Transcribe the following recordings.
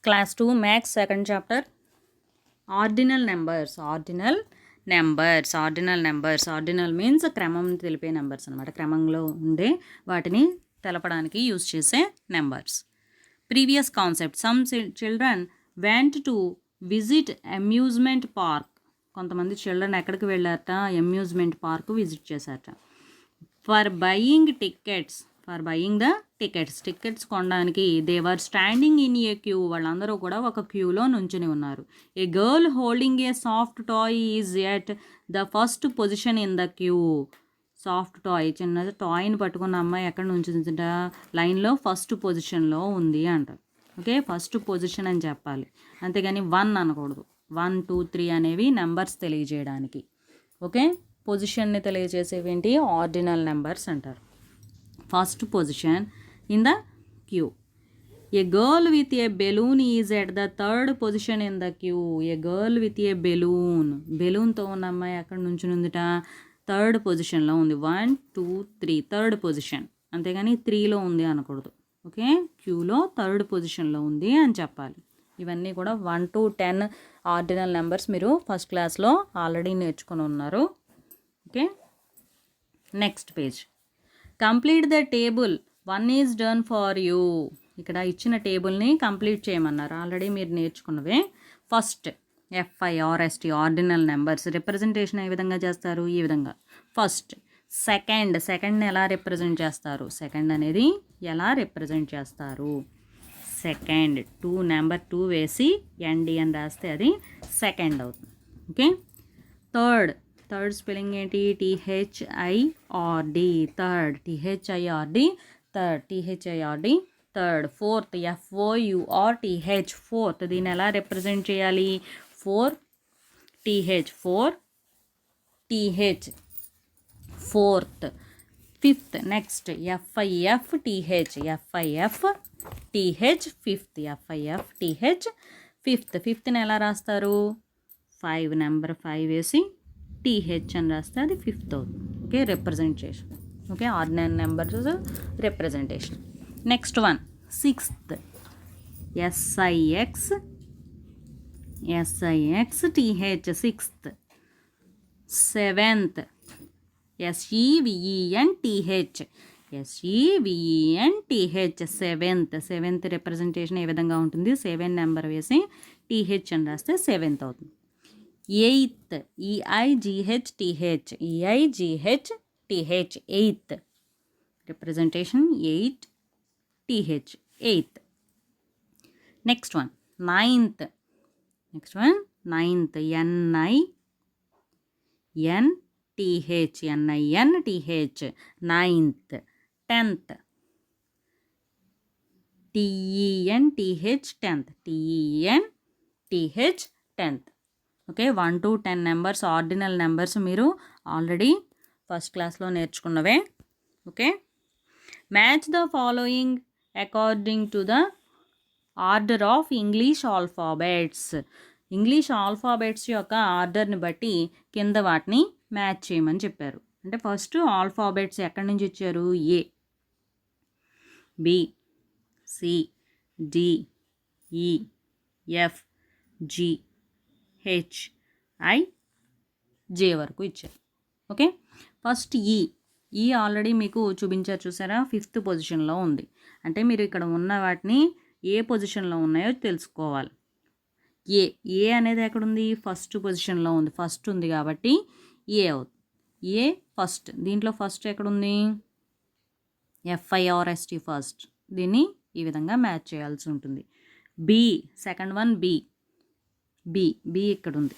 Class 2 Max second chapter Ordinal numbers. Ordinal means క్రమం తెలిపే numbers అనమాట. క్రమంలో ఉండే వాటిని తెలపడానికి యూజ్ చేసే numbers. Previous concept. Some children went to visit amusement park. కొంతమంది చిల్డ్రన్ ఎక్కడికి వెళ్ళారట? అమ్యూజ్మెంట్ పార్క్ విజిట్ చేశారట. ఫర్ బయింగ్ ద టికెట్స్ కొనడానికి they were standing in a queue. వాళ్ళందరూ కూడా ఒక క్యూలో నుంచుని ఉన్నారు. A girl holding a soft toy is at the first position in the queue. Soft toy, చిన్న టాయ్ని పట్టుకున్న అమ్మాయి ఎక్కడ నుంచుంట? లైన్లో ఫస్ట్ పొజిషన్లో ఉంది అంటారు. ఓకే, ఫస్ట్ పొజిషన్ అని చెప్పాలి, అంతేగాని 1 అనకూడదు. 1, 2, 3 అనేవి నెంబర్స్ తెలియజేయడానికి. ఓకే, పొజిషన్ని తెలియజేసేవేంటి? ఆర్డినల్ నెంబర్స్ అంటారు. First position in the queue. A girl with a balloon is at the third position in the queue. A girl with a బెలూన్తో ఉన్న అమ్మాయి అక్కడ నుంచి ఉందిట? థర్డ్ పొజిషన్లో ఉంది. 1, 2, 3 థర్డ్ పొజిషన్, అంతేగాని 3లో ఉంది అనకూడదు. ఓకే, క్యూలో థర్డ్ పొజిషన్లో ఉంది అని చెప్పాలి. ఇవన్నీ కూడా 1 to 10 ఆర్డినల్ నెంబర్స్ మీరు ఫస్ట్ క్లాస్లో ఆల్రెడీ నేర్చుకొని ఉన్నారు. Okay, next page. Complete the table 1 is done for you. ఇక్కడ ఇచ్చిన టేబుల్ని కంప్లీట్ చేయమన్నారు, ఆల్రెడీ మీరు నేర్చుకున్నవే. First FIRST ordinal numbers representation ఏ విధంగా చేస్తారు? ఈ విధంగా. ఫస్ట్. సెకండ్ని ఎలా రిప్రజెంట్ చేస్తారు? సెకండ్ అనేది ఎలా రిప్రజెంట్ చేస్తారు? సెకండ్ 2 నెంబర్ 2 వేసి ND అని రాస్తే అది సెకండ్ అవుతుంది. ఓకే, థర్డ్ స్పెల్లింగ్ ఏంటి? THIRD. Third, THIRD third. Fourth FOURTH fourth. దీన్ని ఎలా రిప్రజెంట్ చేయాలి? 4TH fourth. Fifth. Next FIFTH fifth. ఫిఫ్త్ని ఎలా రాస్తారు? 5 నెంబర్ 5 వేసి TH అని రాస్తే అది ఫిఫ్త్ అవుతుంది. Okay, representation. Okay, ordinal numbers representation. Next one, sixth. SIXTH sixth. Seventh. SEVENTH seventh representation ఏ విధంగా ఉంటుంది? 7 నెంబర్ వేసి TH అని రాస్తే సెవెంత్ అవుతుంది. Eighth. EIGHTH eighth representation 8TH eighth. Next one, ninth. NINTH ninth. Tenth. TENTH tenth. Okay, 1 to 10 numbers ordinal numbers మీరు already first క్లాస్లో నేర్చుకున్నవే. Okay, match the following according to the order of English alphabets. English alphabets యొక్క ఆర్డర్ని బట్టి కింద వాటిని match చేయమని చెప్పారు. అంటే ఫస్ట్ ఆల్ఫాబెట్స్ ఎక్కడి నుంచి ఇచ్చారు? ABCDEFGHIJ వరకు ఇచ్చారు. ఓకే, ఫస్ట్ ఈ ఆల్రెడీ మీకు చూపించారు, చూసారా? 5th పొజిషన్లో ఉంది. అంటే మీరు ఇక్కడ ఉన్న వాటిని ఏ పొజిషన్లో ఉన్నాయో తెలుసుకోవాలి. ఏ అనేది ఎక్కడుంది? ఫస్ట్ పొజిషన్లో ఉంది. ఫస్ట్ ఉంది కాబట్టి ఏ అవుతుంది. ఏ ఫస్ట్. దీంట్లో ఫస్ట్ ఎక్కడుంది? FIRST first. దీన్ని ఈ విధంగా మ్యాచ్ చేయాల్సి ఉంటుంది. సెకండ్ వన్ బి ఇక్కడ ఉంది.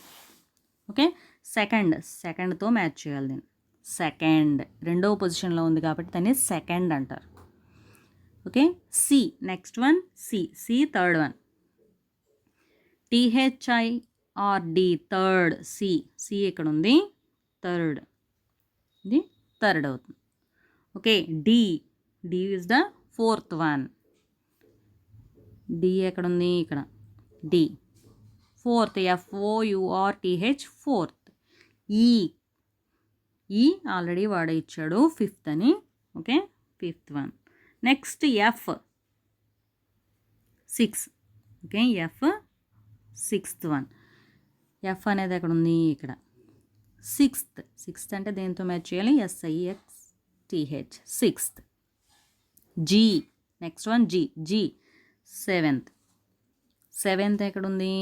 ఓకే, సెకండ్తో మ్యాచ్ చేయాలి దీన్ని. సెకండ్ రెండవ పొజిషన్లో ఉంది కాబట్టి దాన్ని సెకండ్ అంటారు. Okay, next one C third one. THIRD third. C ఇక్కడ ఉంది, థర్డ్. ఇది థర్డ్ అవుతుంది. Okay, D is the fourth one. D ఎక్కడ ఉంది? ఇక్కడ. D fourth. FOURTH fourth. ఈ ఆల్రెడీ వాడు ఇచ్చాడు ఫిఫ్త్ అని. Okay, fifth one. Next F 6. Okay, F sixth one. F అనేది ఎక్కడ ఉంది, ఇక్కడ. సిక్స్త్ అంటే దేంతో మ్యాచ్ చేయాలి, SIXTH, sixth. G, next one G seventh ఎక్కడ ఉంది,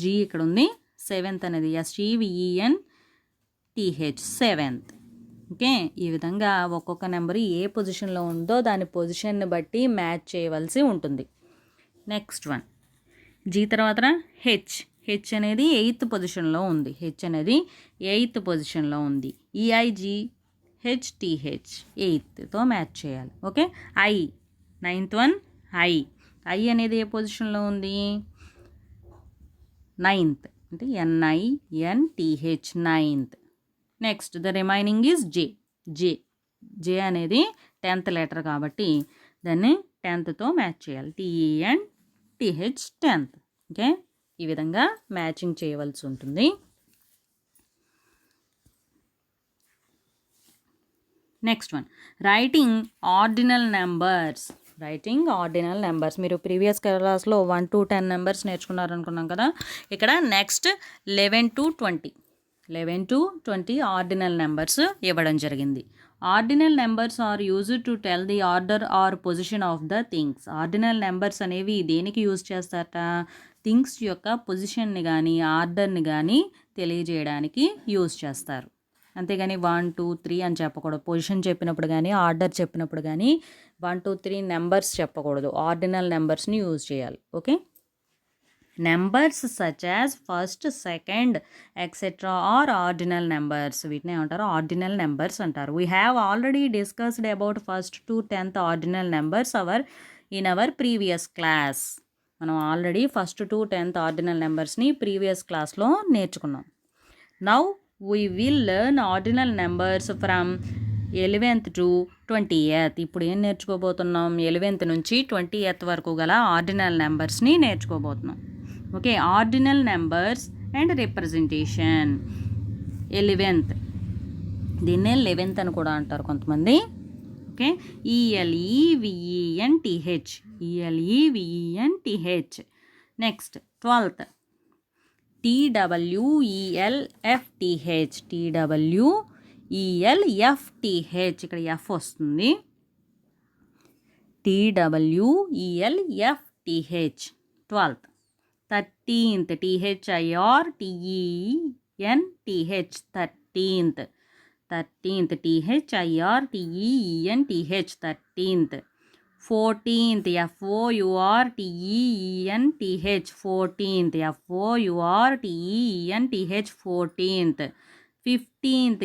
జీ ఇక్కడ ఉంది. సెవెంత్ అనేది SEVENTH, సెవెంత్. ఓకే, ఈ విధంగా ఒక్కొక్క నెంబర్ ఏ పొజిషన్లో ఉందో దాని పొజిషన్ని బట్టి మ్యాచ్ చేయవలసి ఉంటుంది. నెక్స్ట్ వన్ జీ తర్వాత హెచ్ అనేది 8th పొజిషన్లో ఉంది. EIGHTH 8తో మ్యాచ్ చేయాలి. Okay, I, 9th one I అనేది ఏ పొజిషన్లో ఉంది, 9th, అంటే NINTH, 9th. Next the remaining is జే అనేది 10th లెటర్ కాబట్టి దాన్ని 10thతో మ్యాచ్ చేయాలి. TENTH, 10th. ఓకే, ఈ విధంగా మ్యాచింగ్ చేయవలసి ఉంటుంది. Next one writing ordinal numbers. మీరు ప్రీవియస్ క్లాస్లో 1 to 10 నెంబర్స్ నేర్చుకున్నారనుకున్నాం కదా. ఇక్కడ నెక్స్ట్ 11 to 20 ఆర్డినల్ నెంబర్స్ ఇవ్వడం జరిగింది. Ordinal numbers are used to tell the order or position of the things. Ordinal numbers అనేవి దేనికి యూజ్ చేస్తారట, థింగ్స్ యొక్క పొజిషన్ని కానీ ఆర్డర్ని కానీ తెలియజేయడానికి యూజ్ చేస్తారు. అంతేగాని 1 2 3 అని చెప్పకూడదు. పొజిషన్ చెప్పినప్పుడు కానీ ఆర్డర్ చెప్పినప్పుడు కానీ 1 2 3 నెంబర్స్ చెప్పకూడదు. ఆర్డినల్ నెంబర్స్ని యూజ్ చేయాలి. Okay, numbers such as first, second etcetera are ordinal numbers. వీటిని ఏమంటారు, ఆర్డినల్ నెంబర్స్ అంటారు. We have already discussed about 1st to 10th ordinal numbers in our previous class. మనం already 1st to 10th ordinal నెంబర్స్ని previous క్లాస్లో నేర్చుకున్నాం. Now we will learn ordinal numbers from 11th to 20th. ఇప్పుడు ఏం నేర్చుకోబోతున్నాం, 11th నుంచి 20th వరకు గల ordinal నెంబర్స్ని నేర్చుకోబోతున్నాం. Okay, ordinal numbers and representation. 11th, దీన్నే 11th అని కూడా అంటారు కొంతమంది. Okay, ELEVENTH. Next 12th, TWELFTH. ఇక్కడ ఎఫ్ వస్తుంది. TWELFTH, 12th. 13th, THIRTENTH, 13th. 13th. 14th, FOURTENTH, 14th. 14th. 15th,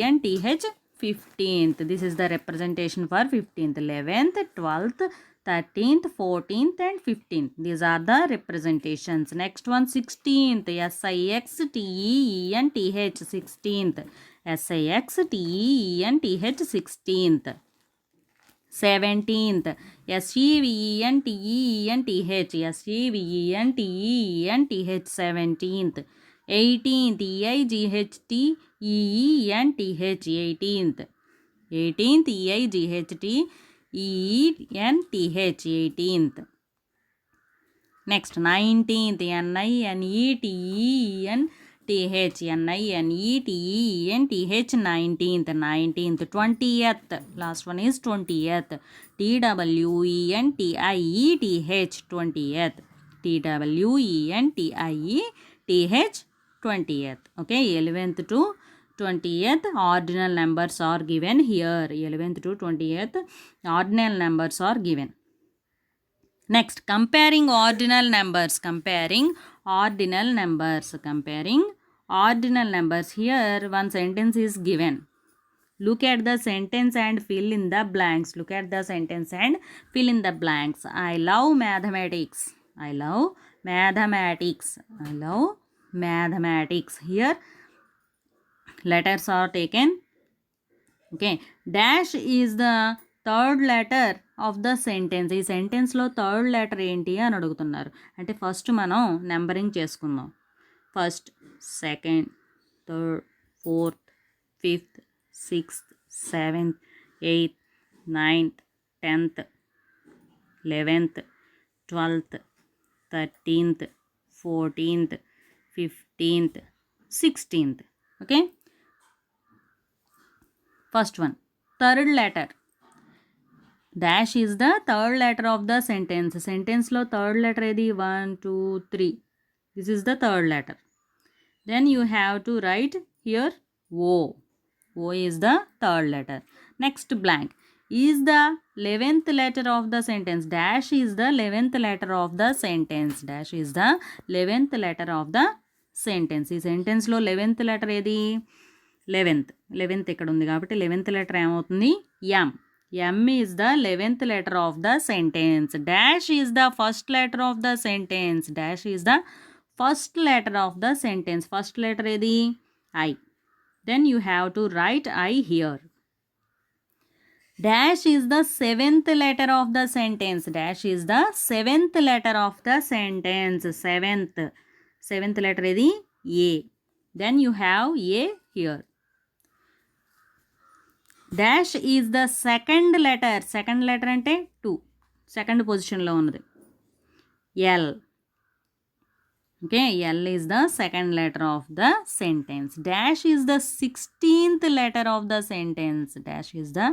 FIFTENTH, 15th. This is the representation for 15th. 11th, 12th, 13th, 14th and 15th. These are the representations. Next one, 16th, SIXTENTH, 16th. SIXTENTH, 16th. 17th, SEVENTENTH, 17th. 18th, EIGHTENTH, 18th. 18th, 18th. Next, 19th, NINETENTH, 19th. 20th, last one is 20th. TWENTIETH, 20th. TWENTIETH, 20th. Okay, 11th to 20th ordinal numbers are given here. 11th to 20th ordinal numbers are given. Next, comparing ordinal numbers. Comparing ordinal numbers. Here one sentence is given. Look at the sentence and fill in the blanks. I love mathematics. Here letters are taken. Okay, dash is the third letter of the sentence. ఈ సెంటెన్స్లో third letter ఏంటి అని అడుగుతున్నారు. అంటే first మనం numbering చేసుకుందాం. First, second, third, fourth, fifth, sixth, seventh, eighth, 9th, 10th, 11th, 12th, 13th, 14th, 15th, 16th. Okay. First one, third letter. Dash is the third letter of the sentence. Sentence lo third letter edi 1, 2, 3. This is the third letter. Then you have to write here O. O is the third letter. Next blank. Is the 11th letter of the sentence. Dash is the 11th letter of the sentence. Dash is the 11th letter of the sentence. ఈ సెంటెన్స్లో 11th letter ఏది? 11th ఇక్కడ ఉంది కాబట్టి 11th letter ఏమవుతుంది? M. M is the 11th letter of the sentence. Dash is the first letter of the sentence. Dash is the first letter of the sentence. First letter ఏది? I. Then you have to write I here. Dash is the 7th letter of the sentence. Dash is the 7th letter of the sentence. 7th letter ఏది? A. Then you have A here. Dash is the second letter. Second letter అంటే 2. Second పొజిషన్లో ఉన్నది. L. Okay, L is the second letter of the sentence. Dash is the 16th letter of the sentence. Dash is the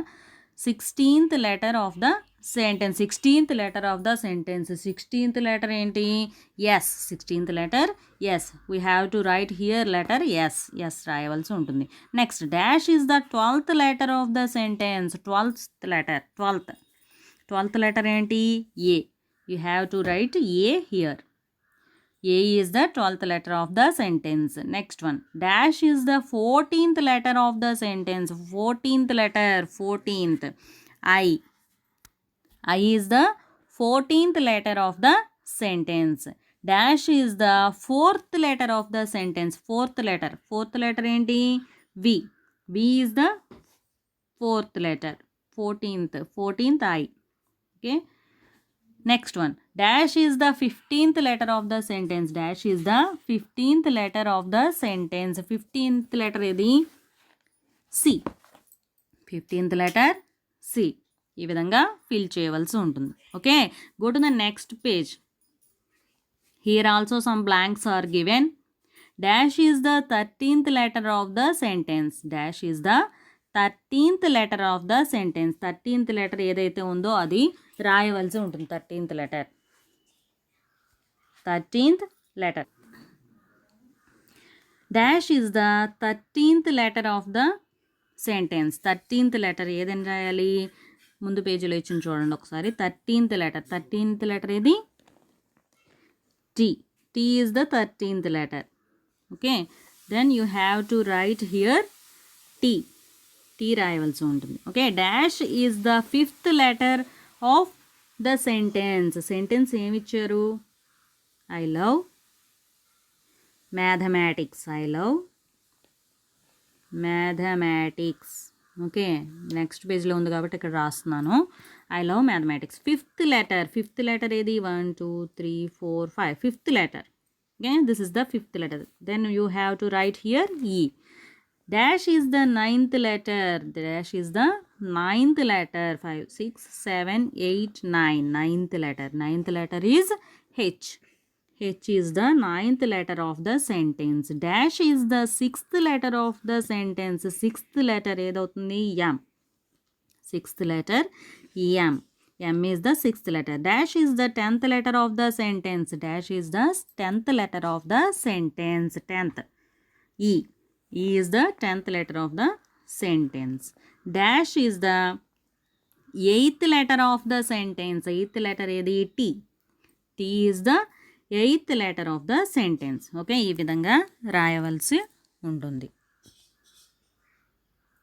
16th letter of the sentence. 16th letter of the sentence. 16th letter ఏంటి? Yes. 16th letter yes. We have to write here letter yes. Yes రాయవలసి ఉంటుంది. Next, dash is the 12th letter of the sentence. 12th letter. 12th letter ఏంటి? A. You have to write A here. A is the 12th letter of the sentence. Next one. Dash is the 14th letter of the sentence. 14th letter. 14th. I. I is the 14th letter of the sentence. Dash is the 4th letter of the sentence. Fourth letter. Fourth letter ఏంటి? V. V is the 4th letter. 14th I. Okay. Next one. Dash is the 15th letter of the sentence. Dash is the 15th letter of the sentence. 15th letter ఏది? C. 15th letter C. ఈ విధంగా fill చేయవలసి ఉంటుంది. Okay. Go to the next page. Here also some blanks are given. Dash is the 13th letter of the sentence. Dash is the 13th letter of the sentence. 13th letter ఏదైతే ఉందో అది రాయవలసి ఉంటుంది. 13th letter. 13th letter. Dash is the 13th letter of the sentence. 13th letter ఏదని రాయాలి? ముందు పేజీలో ఇచ్చిన చూడండి ఒకసారి. 13th letter. 13th letter ఏది? T. T is the 13th letter. Okay. Then you have to write here T. T రాయవలసి ఉంటుంది. Okay. Dash is the 5th letter of the sentence. Sentence ఏమి ఇచ్చారు? I love mathematics. I love mathematics. Okay. Next పేజ్లో ఉంది కాబట్టి ఇక్కడ రాస్తున్నాను. I love mathematics. 5th letter. 5th letter ఏది? 1, 2, 3, 4, 5. 5th letter. Okay. This is the 5th letter. Then you have to write here E. Dash is the 9th letter. Dash is the 9th letter. 5, 6, 7, 8, 9. 9th letter. 9th letter is H. H is the 9th letter of the sentence. Dash is the 6th letter of the sentence. 6th letter ఏదవుతుంది? M. 6th letter M. M is the 6th letter. Dash is the 10th letter of the sentence. Dash is the 10th letter of the sentence. 10th. E. E is the 10th letter of the sentence. Dash is the 8th letter of the sentence. 8th letter ఏది? T. T is the 8th letter of the sentence. Okay. ఈ విధంగా రాయవలసి ఉంటుంది.